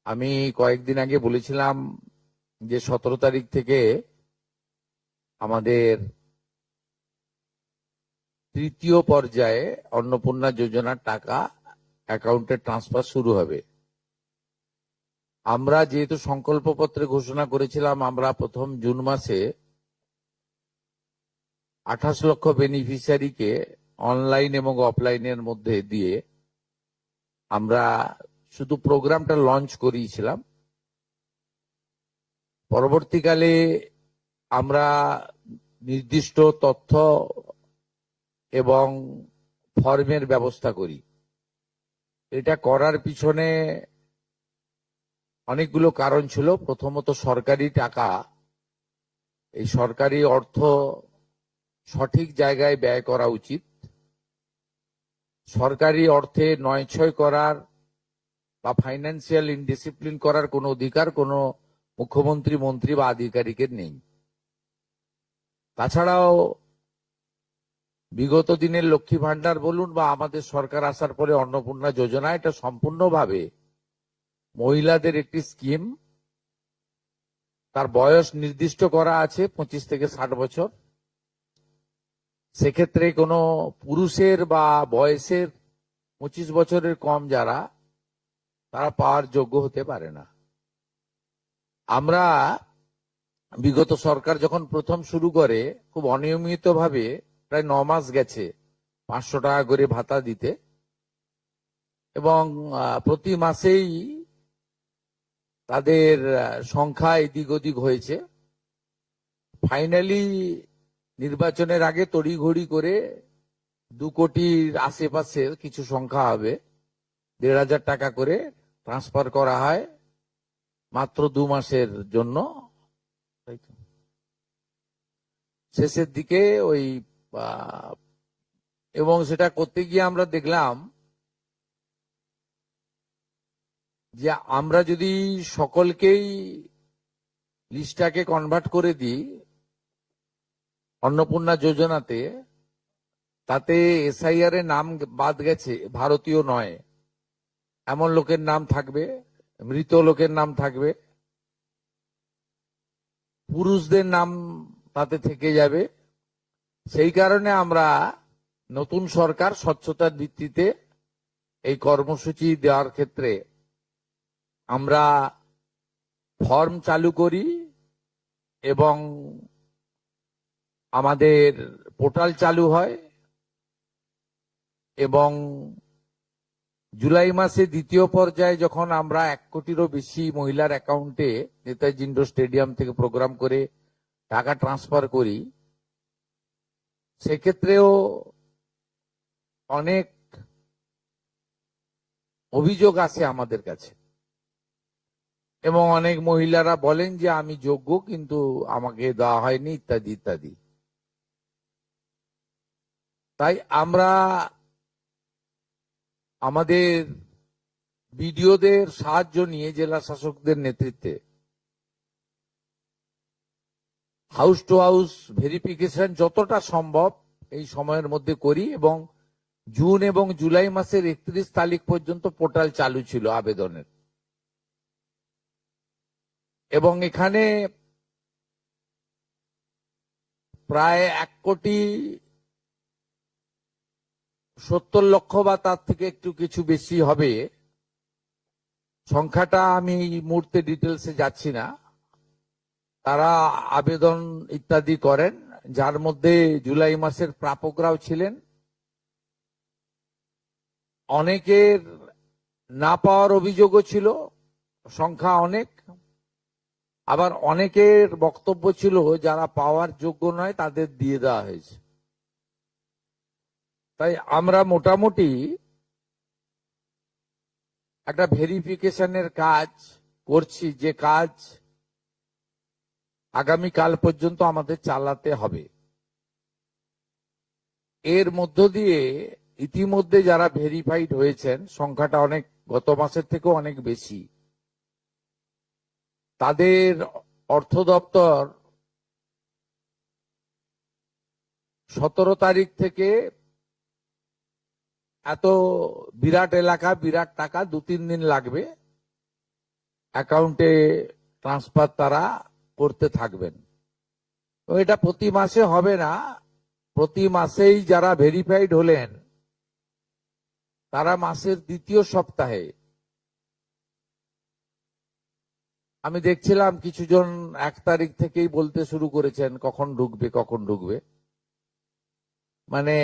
আমি কয়েকদিন আগে বলেছিলাম যে 17 তারিখ থেকে আমাদের তৃতীয় পর্যায়ে অন্নপূর্ণা যোজনার টাকা অ্যাকাউন্টে ট্রান্সফার শুরু হবে। আমরা যেহেতু সংকল্পপত্রে ঘোষণা করেছিলাম আমরা প্রথম জুন মাসে 28 লক্ষ বেনিফিশিয়ারিকে অনলাইন এবং অফলাইনের মধ্যে দিয়ে আমরা শুধু প্রোগ্রামটা লঞ্চ করিয়েছিলাম। পরবর্তীকালে আমরা নির্দিষ্ট তথ্য এবং ফর্মের ব্যবস্থা করি। এটা করার পিছনে অনেকগুলো কারণ ছিল। প্রথমত সরকারি টাকা, এই সরকারি অর্থ সঠিক জায়গায় ব্যয় করা উচিত। সরকারি অর্থে নয়ছয় করার বা ফাইন্যান্সিয়াল ইনডিসিপ্লিন করার কোনো অধিকার কোনো মুখ্যমন্ত্রী, মন্ত্রী বা আধিকারিকের নেই। তাছাড়াও বিগত দিনের লক্ষ্মী ভান্ডার বলুন বা আমাদের সরকার আসার পরে অন্নপূর্ণা যোজনা, এটা সম্পূর্ণভাবে মহিলাদের একটি স্কিম। তার বয়স নির্দিষ্ট করা আছে 25 থেকে 60 বছর। সেক্ষেত্রে কোনো পুরুষের বা বয়সের 25 বছরের কম যারা, তারা পাওয়ার যোগ্য হতে পারে না। আমরা বিগত সরকার যখন প্রথম শুরু করে খুব অনিয়মিতভাবে প্রায় 9 মাস গেছে 500 টাকা করে ভাতা দিতে, এবং প্রতি মাসেই তাদের সংখ্যা এদিক ওদিক হয়েছে। ফাইনালি নির্বাচনের আগে তড়িঘড়ি করে 2 কোটির আশেপাশের কিছু সংখ্যা হবে, 1,500 টাকা করে ট্রান্সফার করা হয় মাত্র 2 মাসের জন্য। শেষের দিকে ওই এবং সেটা করতে গিয়ে আমরা দেখলাম যে আমরা যদি সকলকেই লিস্টটাকে কনভার্ট করে দিই অন্নপূর্ণা যোজনাতে, তাতে এসআইআর এর নাম বাদ গেছে, ভারতীয় নয় এমন লোকের নাম থাকবে, মৃত লোকের নাম থাকবে, পুরুষদের নাম তাতে থেকে যাবে। সেই কারণে আমরা নতুন সরকার স্বচ্ছতার ভিত্তিতে এই কর্মসূচি দেওয়ার ক্ষেত্রে আমরা ফর্ম চালু করি এবং আমাদের পোর্টাল চালু হয়, এবং জুলাই মাসে দ্বিতীয় পর্যায়ে যখন আমরা 1 কোটিরও বেশি মহিলার অ্যাকাউন্টে নেতাজি ইন্ডোর স্টেডিয়াম থেকে প্রোগ্রাম করে টাকা ট্রান্সফার করি, সেক্ষেত্রেও অনেক অভিযোগ আসে আমাদের কাছে, এবং অনেক মহিলারা বলেন যে আমি যোগ্য কিন্তু আমাকে দেওয়া হয়নি, ইত্যাদি ইত্যাদি। তাই আমরা আমাদের বিডিওদের সাহায্য নিয়ে জেলা শাসকদের নেতৃত্বে হাউস টু হাউস ভেরিফিকেশন যতটা সম্ভব এই সময়ের মধ্যে করি, এবং জুন এবং জুলাই মাসের 31 তারিখ পর্যন্ত পোর্টাল চালু ছিল আবেদনের। এবং এখানে প্রায় 1,70,00,000 বা তার থেকে একটু কিছু বেশি হবে, সংখ্যাটা আমি এই মুহূর্তে ডিটেলসে যাচ্ছি না, তারা আবেদন ইত্যাদি করেন, যার মধ্যে জুলাই মাসের প্রাপকরাও ছিলেন। অনেকের না পাওয়ার অভিযোগও ছিল, সংখ্যা অনেক। আবার অনেকের বক্তব্য ছিল যারা পাওয়ার যোগ্য নয় তাদের দিয়ে দেওয়া হয়েছে। তাই আমরা মোটামুটি একটা ভেরিফিকেশনের কাজ করছি, যে কাজ আগামীকাল পর্যন্ত আমাদের চালাতে হবে। এর মধ্য দিয়ে ইতিমধ্যে যারা ভেরিফাইড হয়েছেন, সংখ্যাটা অনেক, গত মাসের থেকেও অনেক বেশি, তাদের অর্থ দপ্তর 17 তারিখ থেকে এত বিরাট এলাকা, বিরাট টাকা, 2-3 দিন লাগবে, অ্যাকাউন্টে ট্রান্সফার তারা করতে থাকবেন। তো এটা প্রতি মাসে হবে না, প্রতি মাসেই যারা ভেরিফাইড হলেন তারা মাসের দ্বিতীয় সপ্তাহে, আমি দেখছিলাম কিছুজন 1 তারিখ থেকেই বলতে শুরু করেছেন কখন ঢুকবে কখন ঢুকবে। মানে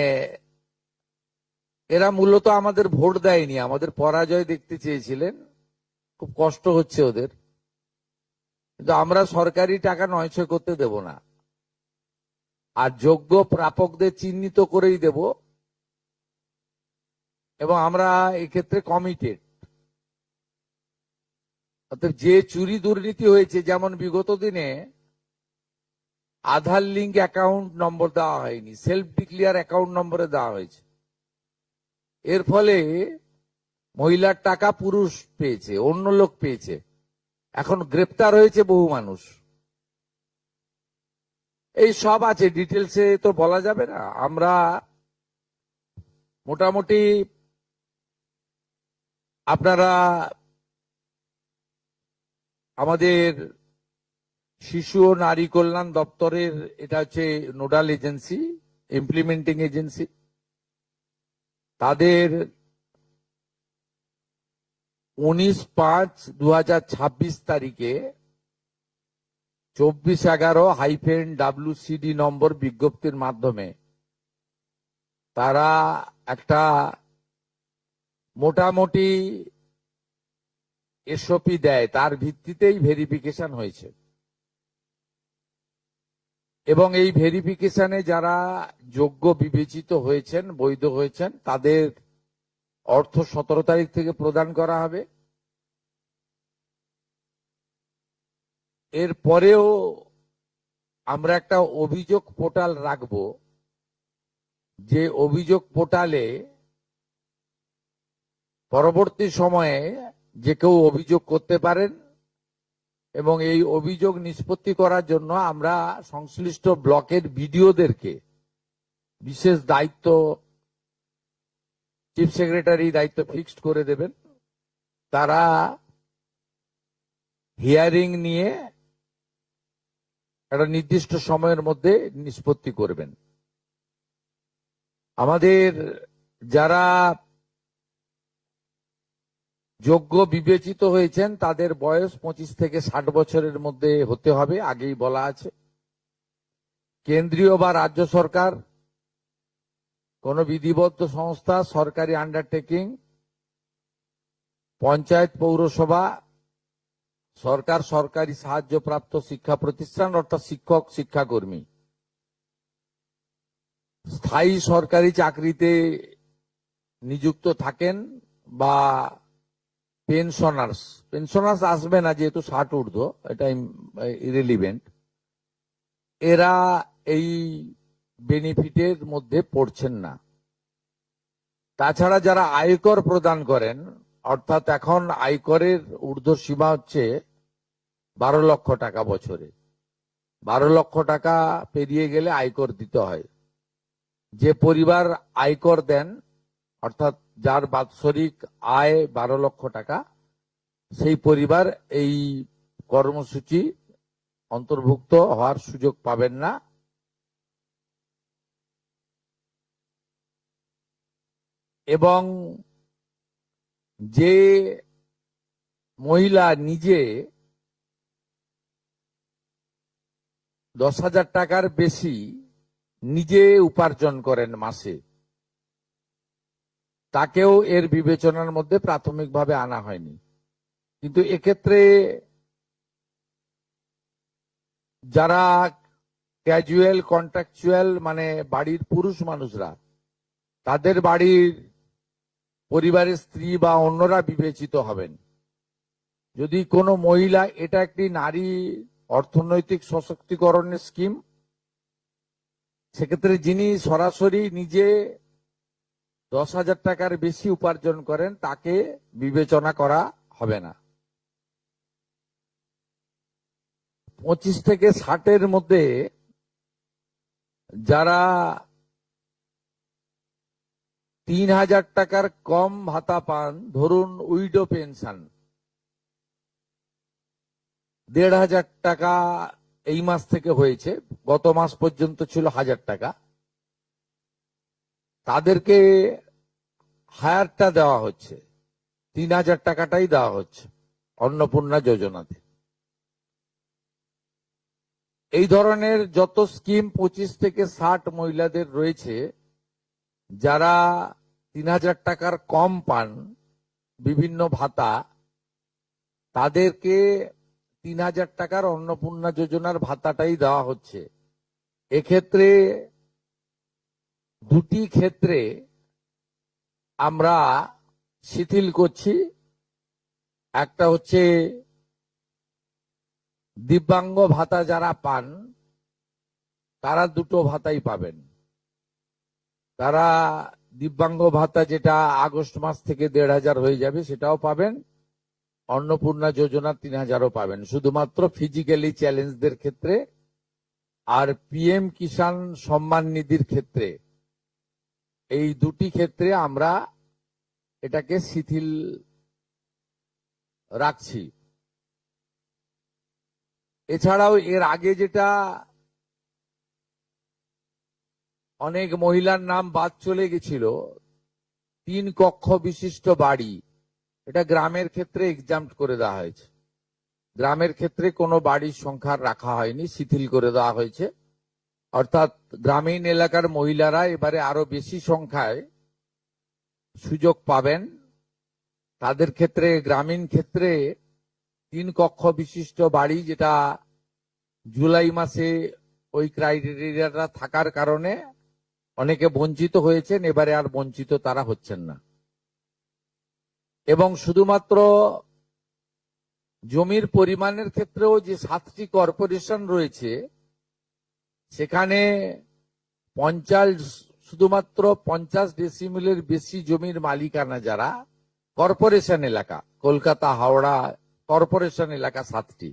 এরা মূলত আমাদের ভোট দেয়নি, আমাদের পরাজয় দেখতে চেয়েছিলেন, খুব কষ্ট হচ্ছে ওদের। কিন্তু আমরা সরকারি টাকা নয়ছয় করতে দেব না, আর যোগ্য প্রাপকদের চিহ্নিত করেই দেব, এবং আমরা এক্ষেত্রে কমিটেড। অর্থাৎ যে চুরি দুর্নীতি হয়েছে, যেমন বিগত দিনে আধার লিঙ্ক অ্যাকাউন্ট নম্বর দেওয়া হয়নি, সেলফ ডিক্লিয়ার অ্যাকাউন্ট নম্বরে দেওয়া হয়েছে, এর ফলে মহিলার টাকা পুরুষ পেয়েছে, অন্য লোক পেয়েছে, এখন গ্রেপ্তার হয়েছে বহু মানুষ। এই সব আছে, ডিটেলসে তো বলা যাবে না। আমরা মোটামুটি আপনারা আমাদের শিশু ও নারী কল্যাণ দপ্তরের, এটা হচ্ছে নোডাল এজেন্সি, ইমপ্লিমেন্টিং এজেন্সি, তাদের 19/5/2026 তারিখে 2411-WCD নম্বর বিজ্ঞপ্তির মাধ্যমে তারা একটা মোটামুটি এসওপি দেয়, তার ভিত্তিতেই ভেরিফিকেশন হয়েছে। এবং এই ভেরিফিকেশনে যারা যোগ্য বিবেচিত হয়েছেন, বৈধ হয়েছেন, তাদের অর্থ 17 তারিখ থেকে প্রদান করা হবে। এরপরেও আমরা একটা অভিযোগ পোর্টাল রাখব, যে অভিযোগ পোর্টালে পরবর্তী সময়ে যে কেউ অভিযোগ করতে পারেন, এবং এই অভিযোগ নিষ্পত্তি করার জন্য আমরা সংশ্লিষ্ট ব্লকের বিডিওদেরকে বিশেষ দায়িত্ব, চিফ সেক্রেটারি দায়িত্ব ফিক্সড করে দেবেন। তারা হিয়ারিং নিয়ে একটা নির্দিষ্ট সময়ের মধ্যে নিষ্পত্তি করবেন। আমাদের যারা যোগ্য বিবেচিত হয়েছেন তাদের বয়স 25 থেকে 60 বছরের মধ্যে হতে হবে, আগেই বলা আছে। কেন্দ্রীয় বা রাজ্য সরকার, কোন বিধিবদ্ধ সংস্থা, সরকারি আন্ডারটেকিং, পঞ্চায়েত, পৌরসভা, সরকার, সরকারি সাহায্যপ্রাপ্ত শিক্ষা প্রতিষ্ঠান অর্থাৎ শিক্ষক, শিক্ষাকর্মী, স্থায়ী সরকারি চাকরিতে নিযুক্ত থাকেন, বা পেনশনার্স আসবে না যেহেতু 60 ঊর্ধ্ব, এটা ইরেলিভেন্ট, এরা এই বেনিফিটের মধ্যে পড়ছেন না। তাছাড়া যারা আয়কর প্রদান করেন, অর্থাৎ এখন আয়করের ঊর্ধ্ব সীমা হচ্ছে 12 লক্ষ টাকা বছরে, 12 লক্ষ টাকা পেরিয়ে গেলে আয়কর দিতে হয়। যে পরিবার আয়কর দেন, অর্থাৎ যার বাৎসরিক আয় 12 লক্ষ টাকা, সেই পরিবার এই কর্মসূচি অন্তর্ভুক্ত হওয়ার সুযোগ পাবেন না। এবং যে মহিলা নিজে 10,000 টাকার বেশি নিজে উপার্জন করেন মাসে, তাকেও এর বিবেচনার মধ্যে প্রাথমিকভাবে আনা হয়নি। কিন্তু এক্ষেত্রে যারা ক্যাজুয়াল, কন্ট্রাকচুয়াল, মানে বাড়ির পুরুষ মানুষরা, তাদের বাড়ির পরিবারের স্ত্রী বা অন্যরা বিবেচিত হবেন। যদি কোনো মহিলা, এটা একটি নারী অর্থনৈতিক সশক্তিকরণের স্কিম, সেক্ষেত্রে যিনি সরাসরি নিজে 10,000 টাকার বেশি উপার্জন করেন তাকে বিবেচনা করা হবে না। 25 থেকে 60-এর মধ্যে যারা 3,000 টাকার কম ভাতা পান, ধরুন উইডো পেনশন, 1,500 টাকা এই মাস থেকে হয়েছে, গত মাস পর্যন্ত ছিল 1,000 টাকা। তাদেরকে হায়ারটা দেওয়া হচ্ছে, 3,000 টাকাটাই দেওয়া হচ্ছে অন্নপূর্ণা যোজনাতে। এই ধরনের যত স্কিম 25 থেকে 60 মহিলাদের রয়েছে যারা 3,000 টাকার কম পান বিভিন্ন ভাতা, তাদেরকে 3,000 টাকার অন্নপূর্ণা যোজনার ভাতাটাই দেওয়া হচ্ছে। এক্ষেত্রে দুটি ক্ষেত্রে আমরা শিথিল করছি। একটা হচ্ছে দিব্যাঙ্গ ভাতা যারা পান তারা দুটো ভাতাই পাবেন। তারা দিব্যাঙ্গ ভাতা যেটা আগস্ট মাস থেকে 1,500 হয়ে যাবে সেটাও পাবেন, অন্নপূর্ণা যোজনা 3,000ও পাবেন, শুধুমাত্র ফিজিক্যালি চ্যালেঞ্জদের ক্ষেত্রে। আর পিএম কিষাণ সম্মান নিধির ক্ষেত্রে, এই দুটি ক্ষেত্রে আমরা এটাকে শিথিল রাখছি। এছাড়াও এর আগে যেটা অনেক মহিলার নাম বাদ চলে গেছিল, 3 কক্ষ বিশিষ্ট বাড়ি, এটা গ্রামের ক্ষেত্রে এক্সাম্পট করে দেওয়া হয়েছে। গ্রামের ক্ষেত্রে কোনো বাড়ির সংখ্যা রাখা হয়নি, শিথিল করে দেওয়া হয়েছে। অর্থাৎ গ্রামীণ এলাকার মহিলারা এবারে আরো বেশি সংখ্যায় সুযোগ পাবেন। তাদের ক্ষেত্রে, গ্রামীণ ক্ষেত্রে 3 কক্ষ বিশিষ্ট বাড়ি, যেটা জুলাই মাসে ওই ক্রাইটেরিয়াটা থাকার কারণে অনেকে বঞ্চিত হয়েছেন, এবারে আর বঞ্চিত তারা হচ্ছেন না। এবং শুধুমাত্র জমির পরিমাণের ক্ষেত্রেও যে 7টি কর্পোরেশন রয়েছে সেখানে শুধুমাত্র 50 ডেসিমেলের বেশি জমির মালিকানা যারা কর্পোরেশন এলাকা, কলকাতা হাওড়া কর্পোরেশন এলাকা 7টি,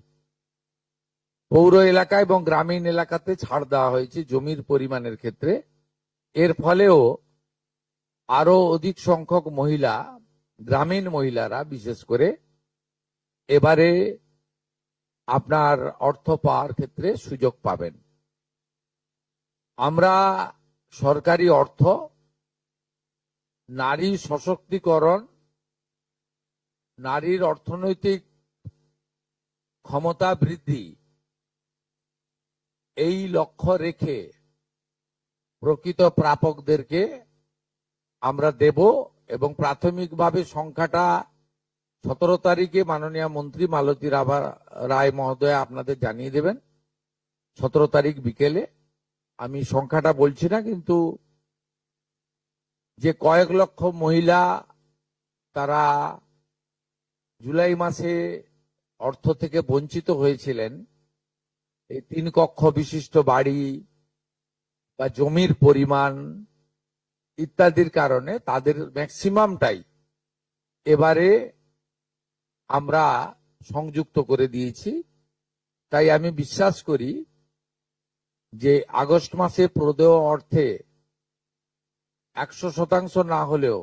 পৌর এলাকা এবং গ্রামীণ এলাকাতে ছাড় দেওয়া হয়েছে জমির পরিমাণের ক্ষেত্রে। এর ফলেও আরো অধিক সংখ্যক মহিলা, গ্রামীণ মহিলারা বিশেষ করে, এবারে আপনার অর্থ পাওয়ার ক্ষেত্রে সুযোগ পাবেন। আমরা সরকারি অর্থ, নারী সশক্তিকরণ, নারীর অর্থনৈতিক ক্ষমতা বৃদ্ধি, এই লক্ষ্য রেখে প্রকৃত প্রাপকদেরকে আমরা দেব। এবং প্রাথমিকভাবে সংখ্যাটা 17 তারিখে মাননীয় মন্ত্রী মালতী রায় মহোদয় আপনাদের জানিয়ে দেবেন। 17 তারিখ বিকেলে। আমি সংখ্যাটা বলছি না, কিন্তু যে কয়েক লক্ষ মহিলা তারা জুলাই মাসে অর্থ থেকে বঞ্চিত হয়েছিলেন, এই 3 কক্ষ বিশিষ্ট বাড়ি বা জমির পরিমাণ ইত্যাদির কারণে তাদের ম্যাক্সিমামটাই এবারে আমরা সংযুক্ত করে দিয়েছি। তাই আমি বিশ্বাস করি যে আগস্ট মাসে প্রদেয় অর্থে 100% না হলেও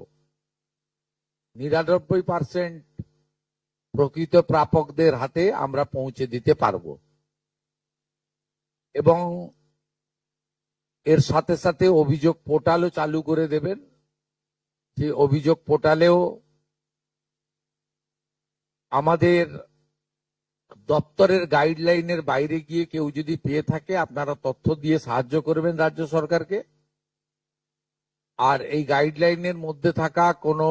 99% প্রকৃত প্রাপকদের হাতে আমরা পৌঁছে দিতে পারবো। এবং এর সাথে সাথে অভিযোগ পোর্টালও চালু করে দেবেন। যে অভিযোগ পোর্টালেও আমাদের দপ্তরের গাইডলাইনের বাইরে গিয়ে কেউ যদি পেয়ে থাকে, আপনারা তথ্য দিয়ে সাহায্য করবেন রাজ্য সরকারকে। আর এই গাইডলাইনের মধ্যে থাকা কোনো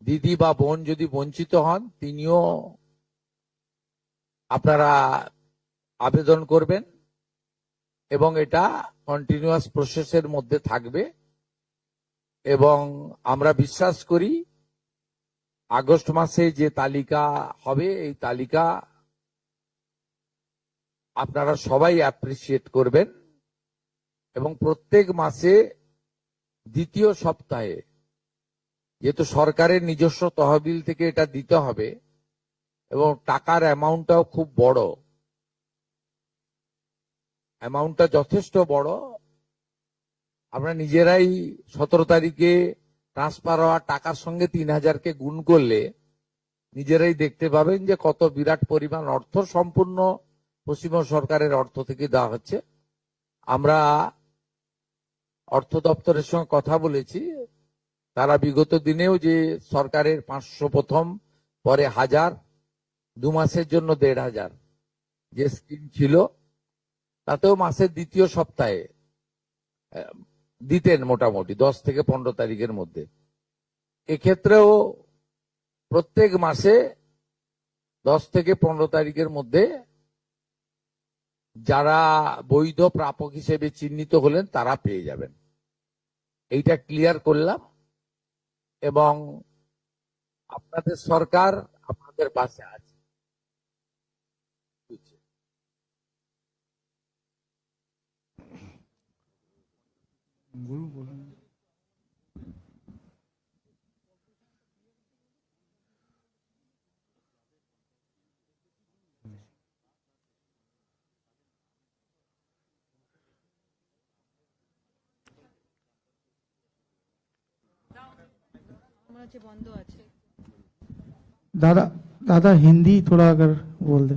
দিদি বা বোন যদি বঞ্চিত হন, তিনিও আপনারা আবেদন করবেন এবং এটা কন্টিনিউয়াস প্রসেসের মধ্যে থাকবে। এবং আমরা বিশ্বাস করি আগস্ট মাসে যে তালিকা হবে, এই তালিকা আপনারা সবাই অ্যাপ্রিসিয়েট করবেন। এবং প্রত্যেক মাসে দ্বিতীয় সপ্তাহে, যেহেতু সরকারের নিজস্ব তহবিল থেকে এটা দিতে হবে এবং টাকার অ্যামাউন্টটাও খুব বড়, অ্যামাউন্টটা যথেষ্ট বড়। আমরা নিজেরাই 17 তারিখে ট্রান্সফার হওয়া টাকার সঙ্গে 3,000কে গুণ করলে নিজেরাই দেখতে পাবেন যে কত বিরাট পরিমাণ অর্থ সম্পূর্ণ পশ্চিমবঙ্গ সরকারের অর্থ থেকে দেওয়া হচ্ছে। আমরা অর্থ দপ্তরের সঙ্গে কথা বলেছি, তারা বিগত দিনেও যে সরকারের 500 প্রথম, পরে 1000, 2 মাসের জন্য 1500 যে স্কিম ছিল, তাতেও মাসের দ্বিতীয় সপ্তাহে দিতেন মোটামুটি 10 থেকে 15 তারিখের মধ্যে। এক্ষেত্রেও প্রত্যেক মাসে 10 থেকে 15 তারিখের মধ্যে যারা বৈধ প্রাপক হিসেবে চিহ্নিত হলেন তারা পেয়ে যাবেন। এইটা ক্লিয়ার করলাম, এবং আপনাদের সরকার আপনাদের পাশে আছে। बंद আছে। दादा दादा हिंदी थोड़ा अगर बोल दे,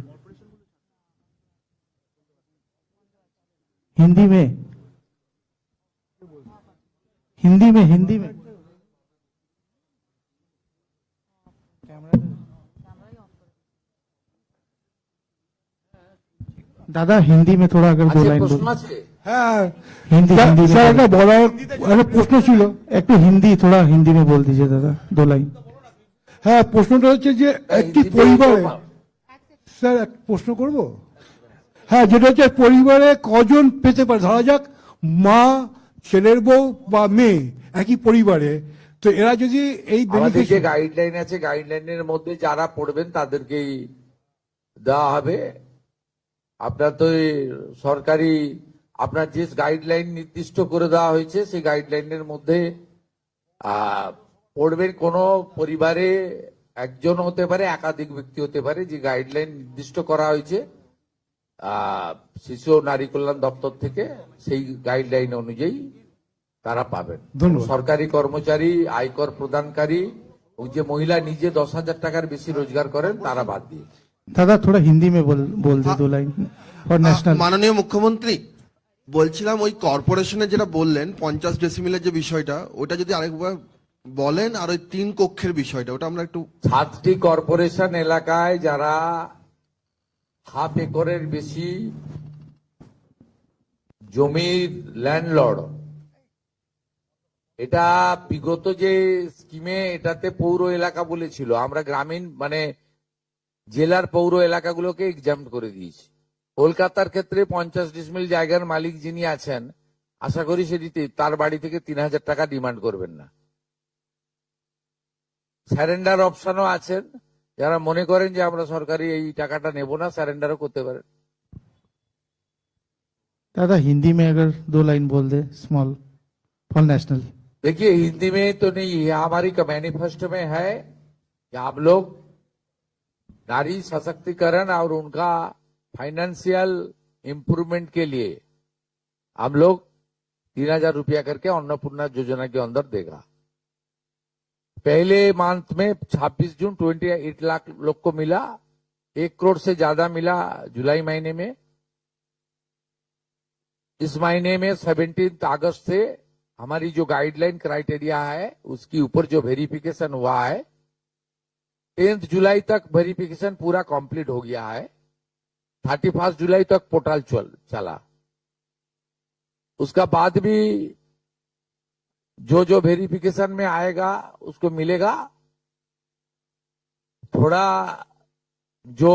हिंदी में हिंदी में हिंदी में दादा हिंदी में थोड़ा अगर 2 আছে লাইন প্রশ্ন बोल। আছে? হ্যাঁ हिंदी স্যার, हिंदी স্যার में একটা বলার একটা প্রশ্ন ছিল। एक तो हिंदी थोड़ा हिंदी में बोल दीजिए दादा 2 লাইন। হ্যাঁ, প্রশ্নটা হচ্ছে যে একটি হিন্দিতে পরিবারে, স্যার এক প্রশ্ন করব। হ্যাঁ, যেটা হচ্ছে পরিবারে কজন পেতে পারে, ধরা যাক মা, ছেলের বউ বা মেয়ে একই পরিবারে, তো এরা যদি এই আমাদের যে বেনিফিট, গাইডলাইন আছে, গাইডলাইনের মধ্যে যারা পড়বেন তাদেরকেই দেওয়া হবে। আপনার তো এই সরকারি, আপনার যে গাইডলাইন নির্দিষ্ট করে দেওয়া হয়েছে সেই গাইডলাইনের মধ্যে পড়বেন। কোন পরিবারে একজন হতে পারে, একাধিক ব্যক্তি হতে পারে, যে গাইডলাইন নির্দিষ্ট করা হয়েছে শিশু ও নারী কল্যাণ দপ্তর থেকে, সেই গাইডলাইন অনুযায়ী তারা পাবেন। ধন্যবাদ। সরকারি কর্মচারী, আয়কর প্রদানকারী ও যে মহিলা নিজে 10,000 টাকার বেশি রোজগার করেন তারা বাদ দিয়ে। दादा थोड़ा हिंदी में बोल दे 2 লাইন और नेशनल। মাননীয় মুখ্যমন্ত্রী, বলছিলাম ওই কর্পোরেশনের যেটা বললেন 50 ডেসিমিলের যে বিষয়টা, ওটা যদি আরেকবার বলেন, আর ওই 3 কক্ষের বিষয়টা, ওটা আমরা একটু। 7টি কর্পোরেশন এলাকায় যারা হাফ একরের বেশি জমির ল্যান্ডলর্ড, এটা বিগত যে স্কিমে এটাতে পৌর এলাকা বলেছিল, আমরা গ্রামীণ মানে জেলার পৌর এলাকাগুলোকে এক্সাম করে দিয়েছি। কলকাতার ক্ষেত্রে 50 ডিসমিল জায়গার মালিক যিনি আছেন, আশা করি সেটিতে তার বাড়ি থেকে 3,000 টাকা ডিমান্ড করবেন না। স্যারেন্ডার অপশনও আছেন, যারা মনে করেন যে আমরা সরকারি এই টাকাটা নেব না, স্যারেন্ডারও করতে পারেন। दादा हिंदी में अगर 2 लाइन बोल दे स्मॉल फॉर नेशनल। देखिए, हिंदी में तो नहीं है, हमारी मैनिफेस्टो में है कि आप लोग नारी सशक्तिकरण और उनका फाइनेंशियल इम्प्रूवमेंट के लिए हम लोग 3,000 रुपया करके अन्नपूर्णा योजना के अंदर देगा। पहले मंथ में 26 जून 28 लाख लोग को मिला, 1 करोड़ से ज्यादा मिला जुलाई महीने में। इस महीने में 17 अगस्त से हमारी जो गाइडलाइन क्राइटेरिया है उसके ऊपर जो वेरिफिकेशन हुआ है, 10 जुलाई तक वेरिफिकेशन पूरा कंप्लीट हो गया है। 31 जुलाई तक पोर्टल चला। उसका बाद भी जो वेरिफिकेशन में आएगा उसको मिलेगा। थोड़ा जो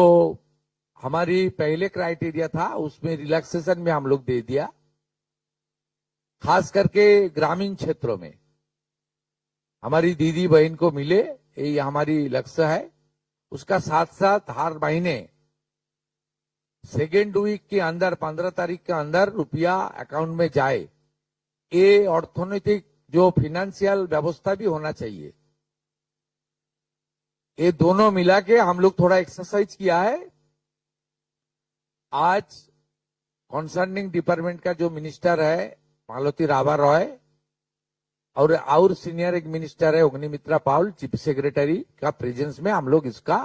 हमारी पहले क्राइटेरिया था उसमें रिलैक्सेशन में हम लोग दे दिया, खास करके ग्रामीण क्षेत्रों में हमारी दीदी बहन को मिले, यही हमारी लक्ष्य है। उसका साथ साथ हर महीने 2nd वीक के अंदर 15 तारीख के अंदर रुपया अकाउंट में जाए, ये अर्थनैतिक जो फाइनेंशियल व्यवस्था भी होना चाहिए। ये दोनों मिला के हम लोग थोड़ा एक्सरसाइज किया है। आज कंसर्निंग डिपार्टमेंट का जो मिनिस्टर है मालती राबा रॉय और सीनियर एक मिनिस्टर है अग्निमित्रा पाल, चीफ सेक्रेटरी का प्रेजेंस में हम लोग इसका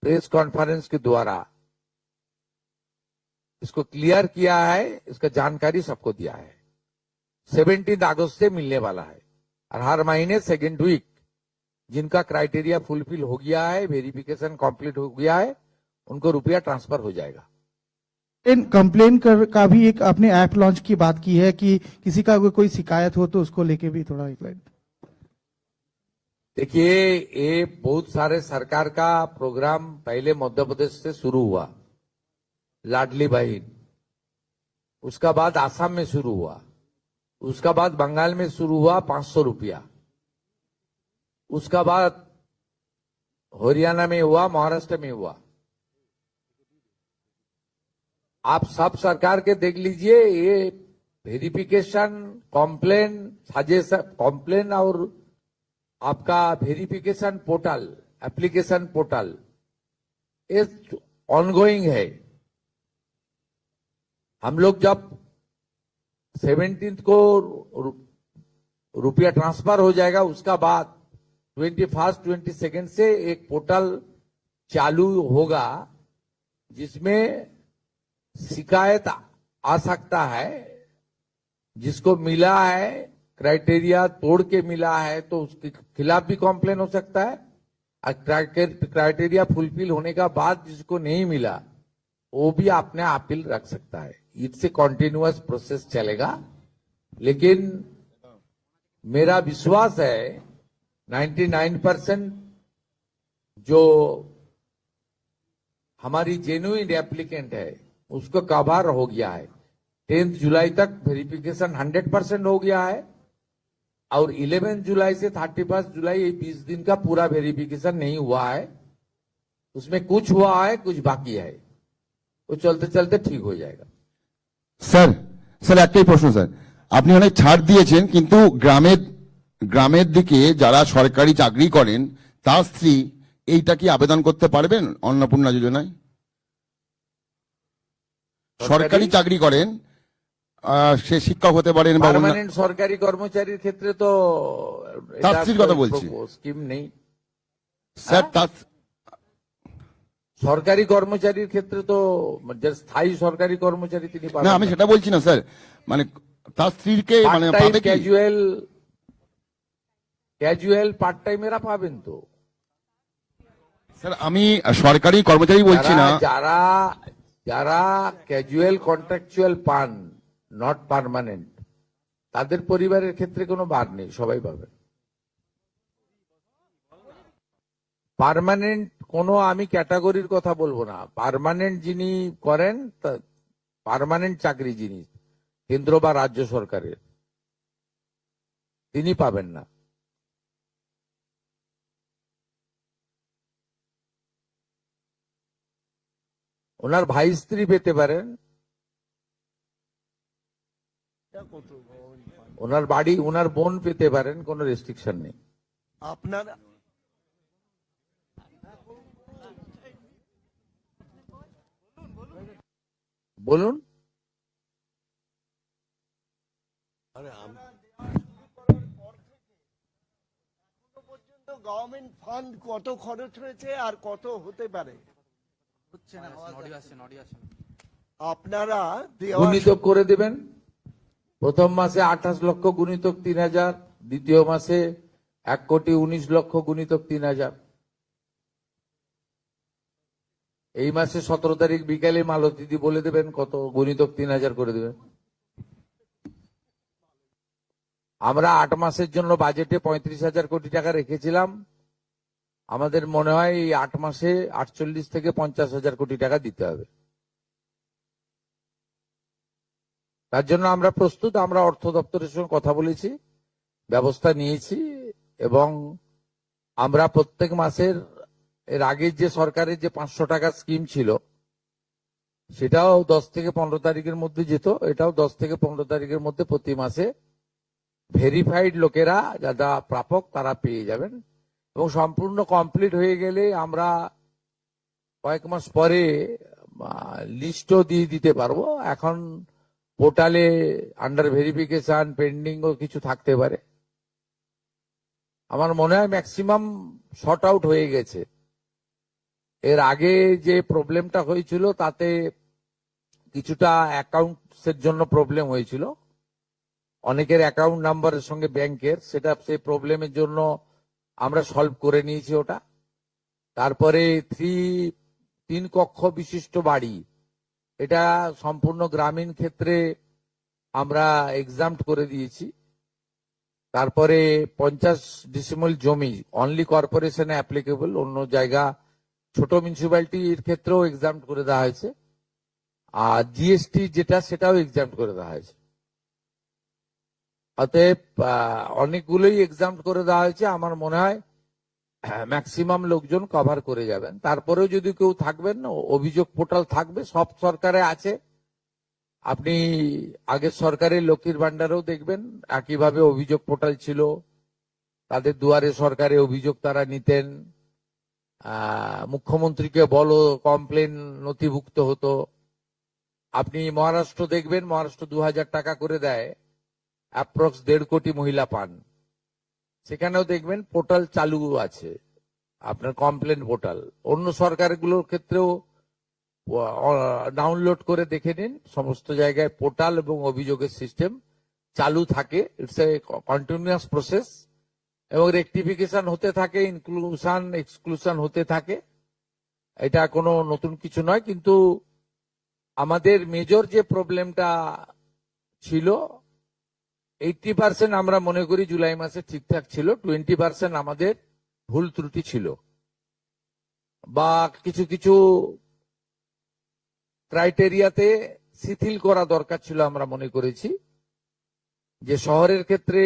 प्रेस कॉन्फ्रेंस के द्वारा इसको क्लियर किया है, इसका जानकारी सबको दिया है। 17 अगस्त से मिलने वाला है और हर महीने सेकेंड वीक जिनका क्राइटेरिया फुलफिल हो गया है, वेरिफिकेशन कंप्लीट हो गया है, उनको रुपया ट्रांसफर हो जाएगा। इन कंप्लेन का भी एक आपने ऐप लॉन्च की बात की है कि किसी का कोई शिकायत हो तो उसको लेके भी थोड़ा एक लाइन। देखिए, ये बहुत सारे सरकार का प्रोग्राम पहले मध्य प्रदेश से शुरू हुआ, लाडली बहन, उसका बाद आसाम में शुरू हुआ, उसका बाद बंगाल में शुरू हुआ 500 रुपया, उसका बाद हरियाणा में हुआ, महाराष्ट्र में हुआ। आप सब सरकार के देख लीजिए, ये वेरिफिकेशन, कॉम्प्लेन, सजेशन, कॉम्प्लेन और आपका वेरिफिकेशन पोर्टल, एप्लीकेशन पोर्टल, ये ऑनगोइंग है। हम लोग जब 17 को रुपया ट्रांसफर हो जाएगा, उसका बाद 21, 22 से एक पोर्टल चालू होगा जिसमें शिकायत आ सकता है, जिसको मिला है क्राइटेरिया तोड़ के मिला है तो उसके खिलाफ भी कॉम्प्लेन हो सकता है, और क्राइटेरिया फुलफिल होने का बाद जिसको नहीं मिला वो भी अपने अपील रख सकता है। इससे कॉन्टिन्यूअस प्रोसेस चलेगा, लेकिन मेरा विश्वास है 99% जो हमारी जेन्युइन एप्लीकेंट है उसको कवर हो गया है। 10 जुलाई तक वेरिफिकेशन 100% हो गया है और 11 जुलाई से 31 जुलाई ये 20 दिन का पूरा वेरिफिकेशन नहीं हुआ है, उसमें कुछ हुआ है, कुछ बाकी है, वो चलते चलते ठीक हो जाएगा। স্যার একটাই প্রশ্ন স্যার, আপনি অনেক ছাড় দিয়েছেন কিন্তু গ্রামের দিকে যারা সরকারি চাকরি করেন তার স্ত্রী এইটা কি আবেদন করতে পারবেন অন্নপূর্ণা যোজনায়? সরকারি চাকরি করেন, সে শিক্ষক হতে পারেন বা পার্মানেন্ট সরকারি কর্মচারীর ক্ষেত্রে তো তার স্ত্রীর কথা বলছি স্কিম নেই স্যার। তার সরকারি কর্মচারীর ক্ষেত্রে তো যে স্থায়ী সরকারি কর্মচারী তিনি না, আমি সেটা বলছি না স্যার, মানে তার স্ত্রীকে মানে পাবে কি? ক্যাজুয়াল পার্ট টাইমেরা পাবেন তো স্যার। আমি সরকারি কর্মচারী বলছি না, যারা যারা ক্যাজুয়াল কন্ট্রাকচুয়াল পান, নট পার্মানেন্ট, তাদের পরিবারের ক্ষেত্রে কোনো বার নেই, সবাই পাবেন। পার্মানেন্ট কোনো আমি ক্যাটাগরির কথা বলবো না, পার্মানেন্ট যিনি করেন, পার্মানেন্ট চাকরি যিনি কেন্দ্র বা রাজ্য সরকারের, তিনি পাবেন না। ওনার ভাই স্ত্রী পেতে পারেন, ওনার বাড়ি, ওনার বোন পেতে পারেন, কোনো রেস্ট্রিকশন নেই। আপনারা বলুন। গভর্নমেন্ট ফান্ড কত খরচ হয়েছে আর কত হতে পারে আপনারা গুণিতক করে দেবেন। প্রথম মাসে 28 লক্ষ গুণিতক 3000, দ্বিতীয় মাসে 1,19,00,000 গুণিতক 3000। এই মাসে 17 তারিখ বিকালে মালতীদি বলে দেবেন কত গুণিতক 3000 করে দেবেন। আমরা 8 মাসের জন্য বাজেটে 35,000 কোটি টাকা রেখেছিলাম, আমাদের মনে হয় এই 8 মাসে 48 থেকে 50,000 কোটি টাকা দিতে হবে। তার জন্য আমরা প্রস্তুত, আমরা অর্থ দপ্তরের সঙ্গে কথা বলেছি, ব্যবস্থা নিয়েছি এবং আমরা প্রত্যেক মাসের, এর আগে যে সরকারের যে 500 টাকা স্কিম ছিল সেটাও 10 থেকে 15 তারিখের মধ্যে যেত, এটাও 10 থেকে 15 তারিখের মধ্যে প্রতি মাসে ভেরিফাইড লোকেরা যারা প্রাপক তারা পেয়ে যাবেন এবং সম্পূর্ণ কমপ্লিট হয়ে গেলে আমরা কয়েক মাস পরে লিস্টও দিয়ে দিতে পারবো। এখন পোর্টালে আন্ডার ভেরিফিকেশন পেন্ডিং ও কিছু থাকতে পারে। আমার মনে হয় ম্যাক্সিমাম শর্ট আউট হয়ে গেছে। এর আগে যে প্রবলেমটা হয়েছিল তাতে কিছুটা অ্যাকাউন্টসের জন্য প্রবলেম হয়েছিল, অনেকের অ্যাকাউন্ট নাম্বারের সঙ্গে ব্যাংকের, সেটা সেই প্রবলেমের জন্য আমরা সলভ করে নিয়েছি ওটা। তারপরে 3 কক্ষ বিশিষ্ট বাড়ি, এটা সম্পূর্ণ গ্রামীণ ক্ষেত্রে আমরা এক্সাম্পট করে দিয়েছি। তারপরে 50 ডিসিমল জমি অনলি কর্পোরেশনে অ্যাপ্লিকেবল, অন্য জায়গা ছোট মিউনিসিপ্যালিটির ক্ষেত্রেও এক্সাম্পট করে দেওয়া হয়েছে। আর জিএসটি যেটা সেটাও এক্সাম্পট করে দেওয়া হয়েছে। অতএব অনেকগুলোই এক্সাম্পট করে দেওয়া হয়েছে। আমার মনে হয় ম্যাক্সিমাম লোকজন কভার করে যাবেন। তারপরেও যদি কেউ থাকবেন, অভিযোগ পোর্টাল থাকবে, সব সরকারে আছে। আপনি আগের সরকারের লক্ষ্মীর ভান্ডারেও দেখবেন একইভাবে অভিযোগ পোর্টাল ছিল, তাদের দুয়ারে সরকারে অভিযোগ তারা নিতেন, মুখ্যমন্ত্রীকে বলো কমপ্লেন নথিভুক্ত হতো। আপনি মহারাষ্ট্র দেখবেন, মহারাষ্ট্র 2000 টাকা করে দেয়, অ্যাপ্রক্স 1.5 কোটি মহিলা পান। সেখানেও দেখবেন পোর্টাল চালু আছে, আপনার কমপ্লেন পোর্টাল। অন্য সরকারগুলোর ক্ষেত্রেও ডাউনলোড করে দেখে নিন, সমস্ত জায়গায় পোর্টাল এবং অভিযোগের সিস্টেম চালু থাকে। ইটস এ কন্টিনিউয়াস প্রসেস এবং রেকটিফিকেশন হতে থাকে, ইনক্লুশন এক্সক্লুশন হতে থাকে। এটা কোনো নতুন কিছু নয়। কিন্তু আমাদের মেজর যে প্রবলেমটা ছিল, 80% আমরা মনে করি জুলাই মাসে ঠিকঠাক ছিল, 20% আমাদের ভুল ত্রুটি ছিল বা কিছু কিছু ক্রাইটেরিয়াতে শিথিল করা দরকার ছিল। আমরা মনে করেছি যে শহরের ক্ষেত্রে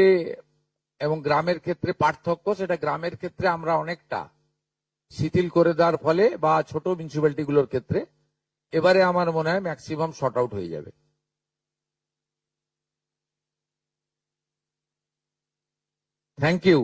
এবং গ্রামের ক্ষেত্রে পার্থক্য, সেটা গ্রামের ক্ষেত্রে আমরা অনেকটা শিথিল করে দেওয়ার ফলে বা ছোট মিউনিসিপ্যালিটিগুলোর ক্ষেত্রে এবারে আমার মনে হয় ম্যাক্সিমাম শর্ট আউট হয়ে যাবে। Thank you.